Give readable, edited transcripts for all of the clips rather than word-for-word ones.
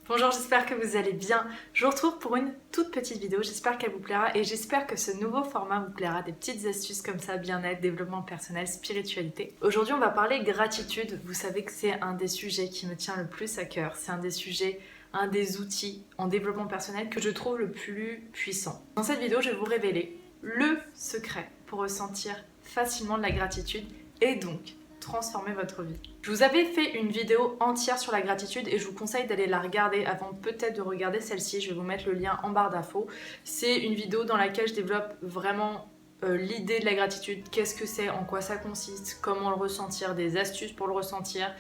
Bonjour, j'espère que vous allez bien. Je vous retrouve pour une toute petite vidéo, j'espère qu'elle vous plaira et j'espère que ce nouveau format vous plaira, des petites astuces comme ça, bien-être, développement personnel, spiritualité. Aujourd'hui on va parler gratitude, vous savez que c'est un des sujets qui me tient le plus à cœur, c'est un des sujets, un des outils en développement personnel que je trouve le plus puissant. Dans cette vidéo je vais vous révéler le secret pour ressentir facilement de la gratitude et donc transformer votre vie. Je vous avais fait une vidéo entière sur la gratitude et je vous conseille d'aller la regarder avant peut-être de regarder celle-ci. Je vais vous mettre le lien en barre d'infos. C'est une vidéo dans laquelle je développe vraiment l'idée de la gratitude, qu'est-ce que c'est, en quoi ça consiste, comment le ressentir, des astuces pour le ressentir,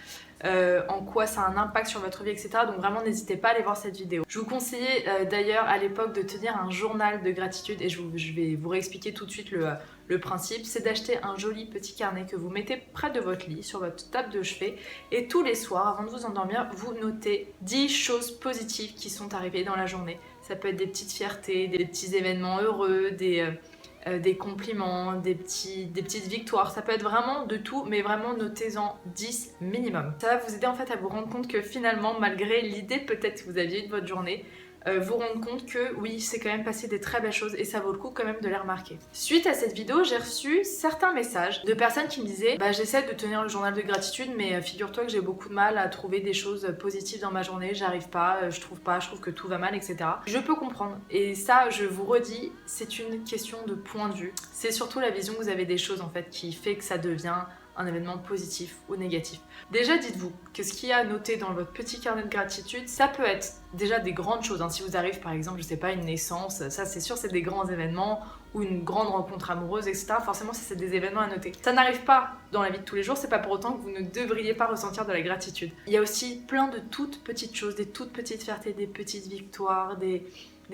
en quoi ça a un impact sur votre vie, etc. Donc vraiment n'hésitez pas à aller voir cette vidéo. Je vous conseillais d'ailleurs à l'époque de tenir un journal de gratitude et je vais vous réexpliquer tout de suite le principe. C'est d'acheter un joli petit carnet que vous mettez près de votre lit, sur votre table de chevet, et tous les soirs, avant de vous endormir, vous notez 10 choses positives qui sont arrivées dans la journée. Ça peut être des petites fiertés, des petits événements heureux, des compliments, des petites victoires, ça peut être vraiment de tout, mais vraiment notez-en 10 minimum. Ça va vous aider en fait à vous rendre compte que finalement, malgré l'idée peut-être que vous aviez eu de votre journée, vous rendre compte que oui, c'est quand même passé des très belles choses et ça vaut le coup quand même de les remarquer. Suite à cette vidéo, j'ai reçu certains messages de personnes qui me disaient j'essaie de tenir le journal de gratitude mais figure-toi que j'ai beaucoup de mal à trouver des choses positives dans ma journée, j'arrive pas, je trouve que tout va mal, etc. Je peux comprendre et ça, je vous redis, c'est une question de point de vue. C'est surtout la vision que vous avez des choses en fait qui fait que ça devient un événement positif ou négatif. Déjà, dites-vous que ce qu'il y a à noter dans votre petit carnet de gratitude, ça peut être déjà des grandes choses. Si vous arrive par exemple, je sais pas, une naissance, ça c'est sûr c'est des grands événements, ou une grande rencontre amoureuse, etc. Forcément, ça c'est des événements à noter. Ça n'arrive pas dans la vie de tous les jours, c'est pas pour autant que vous ne devriez pas ressentir de la gratitude. Il y a aussi plein de toutes petites choses, des toutes petites fiertés, des petites victoires, des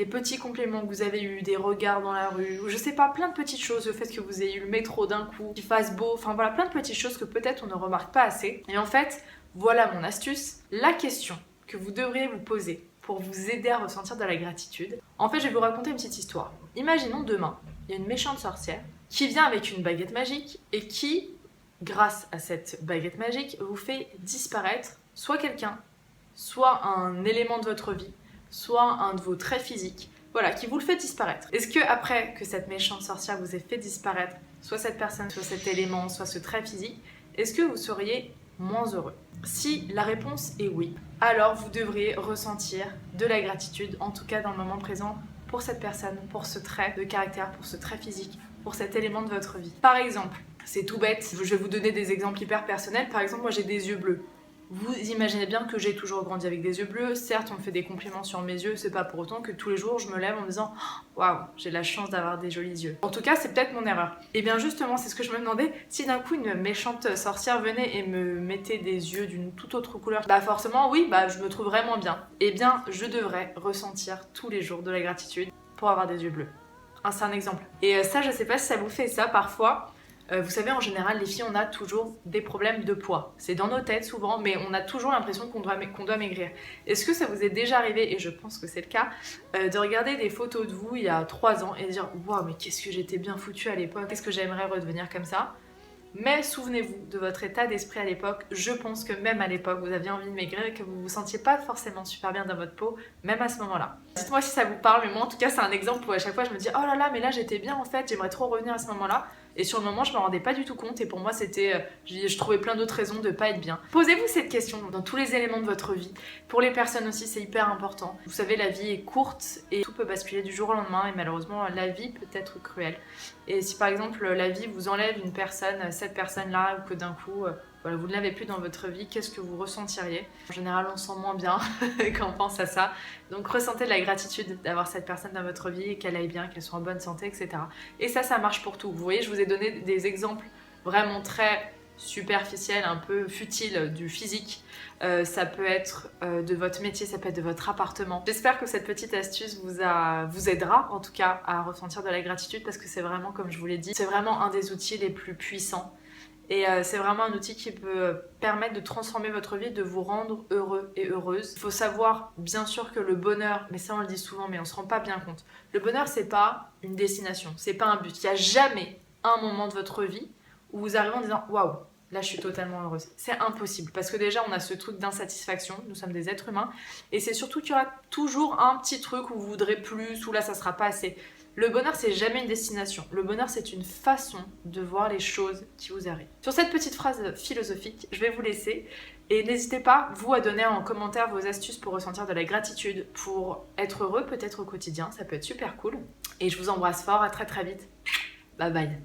petits compliments que vous avez eus, des regards dans la rue, ou je sais pas, plein de petites choses, le fait que vous ayez eu le métro d'un coup, qu'il fasse beau, enfin voilà, plein de petites choses que peut-être on ne remarque pas assez. Et en fait, voilà mon astuce, la question que vous devriez vous poser pour vous aider à ressentir de la gratitude. En fait, je vais vous raconter une petite histoire. Imaginons demain, il y a une méchante sorcière qui vient avec une baguette magique et qui, grâce à cette baguette magique, vous fait disparaître soit quelqu'un, soit un élément de votre vie, soit un de vos traits physiques, voilà, qui vous le fait disparaître. Est-ce que après que cette méchante sorcière vous ait fait disparaître soit cette personne, soit cet élément, soit ce trait physique, est-ce que vous seriez moins heureux? Si la réponse est oui, alors vous devriez ressentir de la gratitude, en tout cas dans le moment présent, pour cette personne, pour ce trait de caractère, pour ce trait physique, pour cet élément de votre vie. Par exemple, c'est tout bête, je vais vous donner des exemples hyper personnels. Par exemple, moi j'ai des yeux bleus. Vous imaginez bien que j'ai toujours grandi avec des yeux bleus. Certes, on me fait des compliments sur mes yeux, c'est pas pour autant que tous les jours je me lève en me disant waouh, j'ai la chance d'avoir des jolis yeux. En tout cas, c'est peut-être mon erreur. Et bien justement, c'est ce que je me demandais, si d'un coup une méchante sorcière venait et me mettait des yeux d'une toute autre couleur, forcément, oui, je me trouve vraiment bien. Et bien, je devrais ressentir tous les jours de la gratitude pour avoir des yeux bleus. C'est un exemple. Et ça, je sais pas si ça vous fait ça parfois. Vous savez, en général, les filles, on a toujours des problèmes de poids. C'est dans nos têtes souvent, mais on a toujours l'impression qu'on doit maigrir. Est-ce que ça vous est déjà arrivé, et je pense que c'est le cas, de regarder des photos de vous il y a 3 ans et de dire « Waouh, mais qu'est-ce que j'étais bien foutue à l'époque, qu'est-ce que j'aimerais redevenir comme ça ?» Mais souvenez-vous de votre état d'esprit à l'époque. Je pense que même à l'époque, vous aviez envie de maigrir et que vous vous sentiez pas forcément super bien dans votre peau, même à ce moment-là. Dites-moi si ça vous parle, mais moi en tout cas, c'est un exemple où à chaque fois je me dis « Oh là là, mais là j'étais bien en fait, j'aimerais trop revenir à ce moment-là. » Et sur le moment, je me rendais pas du tout compte et pour moi, c'était, je trouvais plein d'autres raisons de pas être bien. Posez-vous cette question dans tous les éléments de votre vie. Pour les personnes aussi, c'est hyper important. Vous savez, la vie est courte et tout peut basculer du jour au lendemain et malheureusement, la vie peut être cruelle. Et si par exemple, la vie vous enlève une personne, cette personne-là, ou que d'un coup, voilà, vous ne l'avez plus dans votre vie, qu'est-ce que vous ressentiriez? En général, on se sent moins bien quand on pense à ça. Donc ressentez de la gratitude d'avoir cette personne dans votre vie et qu'elle aille bien, qu'elle soit en bonne santé, etc. Et ça marche pour tout. Vous voyez, je vous ai donné des exemples vraiment très superficiels, un peu futiles du physique. Ça peut être de votre métier, ça peut être de votre appartement. J'espère que cette petite astuce vous aidera en tout cas à ressentir de la gratitude parce que c'est vraiment, comme je vous l'ai dit, c'est vraiment un des outils les plus puissants. Et c'est vraiment un outil qui peut permettre de transformer votre vie, de vous rendre heureux et heureuse. Il faut savoir, bien sûr, que le bonheur, mais ça on le dit souvent, mais on se rend pas bien compte. Le bonheur, c'est pas une destination, c'est pas un but. Il n'y a jamais un moment de votre vie où vous arrivez en disant « Waouh, là je suis totalement heureuse. C'est impossible parce que déjà on a ce truc d'insatisfaction, nous sommes des êtres humains et c'est surtout qu'il y aura toujours un petit truc où vous voudrez plus, ou là ça sera pas assez. Le bonheur c'est jamais une destination, le bonheur c'est une façon de voir les choses qui vous arrivent. Sur cette petite phrase philosophique, je vais vous laisser et n'hésitez pas vous à donner en commentaire vos astuces pour ressentir de la gratitude, pour être heureux peut-être au quotidien, ça peut être super cool. Et je vous embrasse fort, à très très vite. Bye bye.